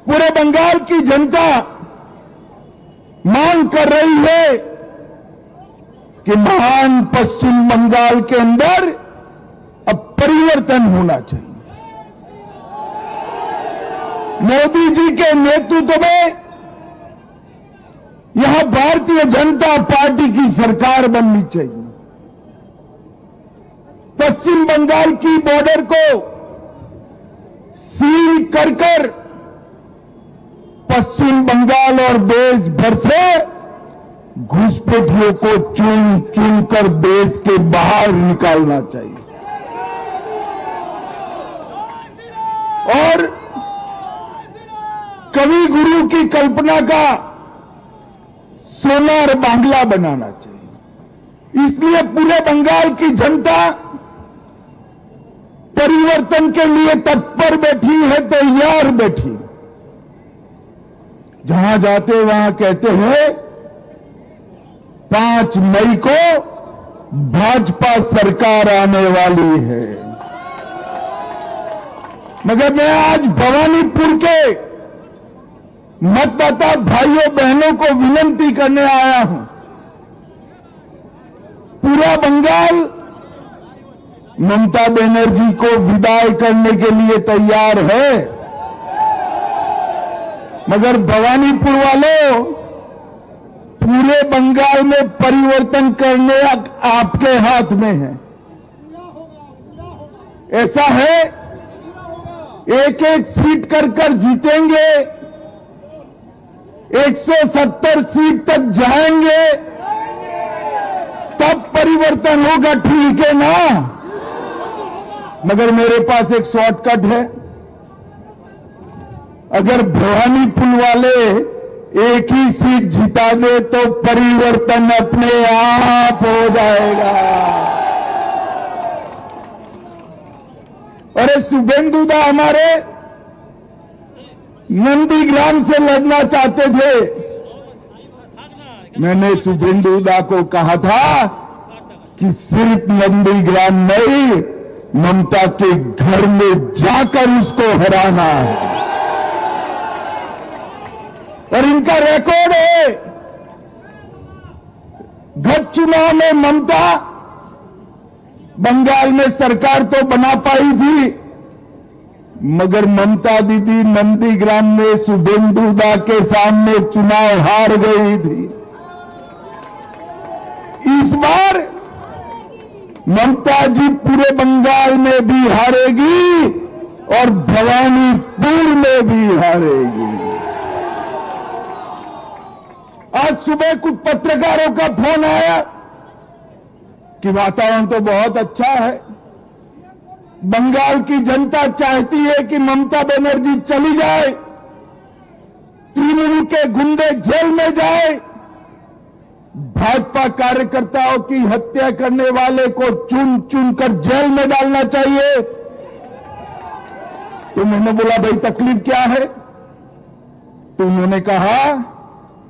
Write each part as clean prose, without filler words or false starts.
पूरे बंगाल की जनता मांग कर रही है कि महान पश्चिम बंगाल के अंदर अब परिवर्तन होना चाहिए। मोदी जी के नेतृत्व में यहां भारतीय जनता पार्टी की सरकार बननी चाहिए। पश्चिम बंगाल की बॉर्डर को सील कर पश्चिम बंगाल और देश भर से घुसपैठियों को चुन चुन कर देश के बाहर निकालना चाहिए और कवि गुरु की कल्पना का सोनार बांग्ला बनाना चाहिए। इसलिए पूरे बंगाल की जनता परिवर्तन के लिए तत्पर बैठी है, तैयार बैठी। जहां जाते वहां कहते हैं 5 मई को भाजपा सरकार आने वाली है, मगर मैं आज भवानीपुर के मतदाता भाइयों बहनों को विनती करने आया हूं। पूरा बंगाल ममता बनर्जी को विदाई करने के लिए तैयार है, मगर भवानीपुर वालों, पूरे बंगाल में परिवर्तन करने आपके हाथ में है। ऐसा है, एक एक सीट कर जीतेंगे, 170 सीट तक जाएंगे, तब परिवर्तन होगा, ठीक है ना? मगर मेरे पास एक शॉर्टकट है। अगर भवानीपुर वाले एक ही सीट जिता दे तो परिवर्तन अपने आप हो जाएगा। अरे शुभेंदु दा हमारे नंदीग्राम से लड़ना चाहते थे। मैंने शुभेंदु दा को कहा था कि सिर्फ नंदीग्राम नहीं, ममता के घर में जाकर उसको हराना है। और इनका रिकॉर्ड है, गत चुनाव में ममता बंगाल में सरकार तो बना पाई थी, मगर ममता दीदी नंदीग्राम में शुभेंदु दा के सामने चुनाव हार गई थी। इस बार ममता जी पूरे बंगाल में भी हारेगी और भवानीपुर में भी हारेगी। आज सुबह कुछ पत्रकारों का फोन आया कि वातावरण तो बहुत अच्छा है, बंगाल की जनता चाहती है कि ममता बनर्जी चली जाए, तृणमूल के गुंडे जेल में जाए, भाजपा कार्यकर्ताओं की हत्या करने वाले को चुन चुन कर जेल में डालना चाहिए। तो मैंने बोला भाई तकलीफ क्या है? तो उन्होंने कहा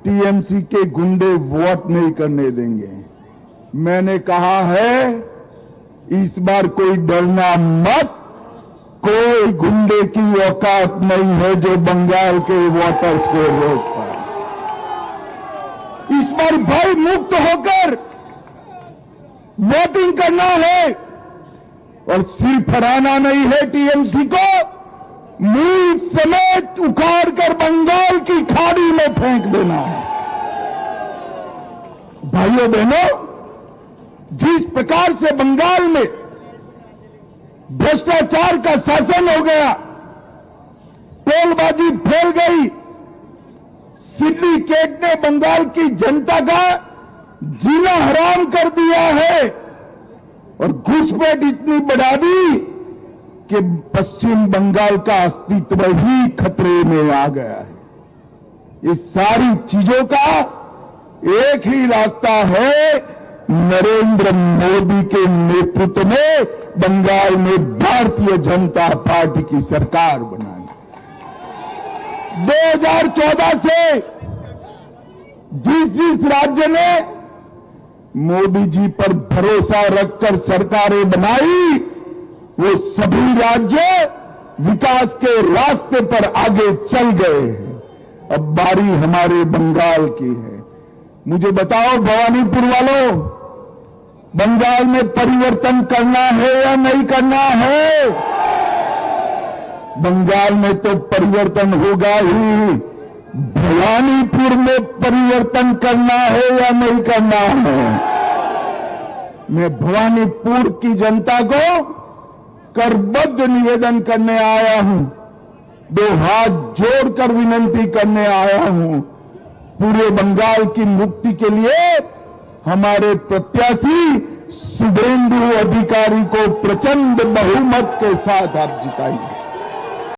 टीएमसी के गुंडे वोट नहीं करने देंगे। मैंने कहा है इस बार कोई डरना मत, कोई गुंडे की औकात नहीं है जो बंगाल के वोटर्स को रोक पाए। इस बार भय मुक्त होकर वोटिंग करना है और सिर्फ हराना नहीं है, टीएमसी को मूल समेत उखाड़ कर बंगाल की खाड़ी में फेंक देना है। भाइयों बहनों, जिस प्रकार से बंगाल में भ्रष्टाचार का शासन हो गया, टोलबाजी फैल गई, सिंडिकेट ने बंगाल की जनता का जीना हराम कर दिया है और घुसपैठ इतनी बढ़ा दी कि पश्चिम बंगाल का अस्तित्व ही खतरे में आ गया है। ये सारी चीजों का एक ही रास्ता है, नरेंद्र मोदी के नेतृत्व में बंगाल में भारतीय जनता पार्टी की सरकार बनाना। 2014 से जिस राज्य ने मोदी जी पर भरोसा रखकर सरकारें बनाई, वो सभी राज्य विकास के रास्ते पर आगे चल गए हैं। अब बारी हमारे बंगाल की है। मुझे बताओ भवानीपुर वालों, बंगाल में परिवर्तन करना है या नहीं करना है? बंगाल में तो परिवर्तन होगा ही, भवानीपुर में परिवर्तन करना है या नहीं करना है? मैं भवानीपुर की जनता को करबद्ध निवेदन करने आया हूं, दो हाथ जोड़कर विनंती करने आया हूं। पूरे बंगाल की मुक्ति के लिए हमारे प्रत्याशी शुभेंदु अधिकारी को प्रचंड बहुमत के साथ आप जिताइए।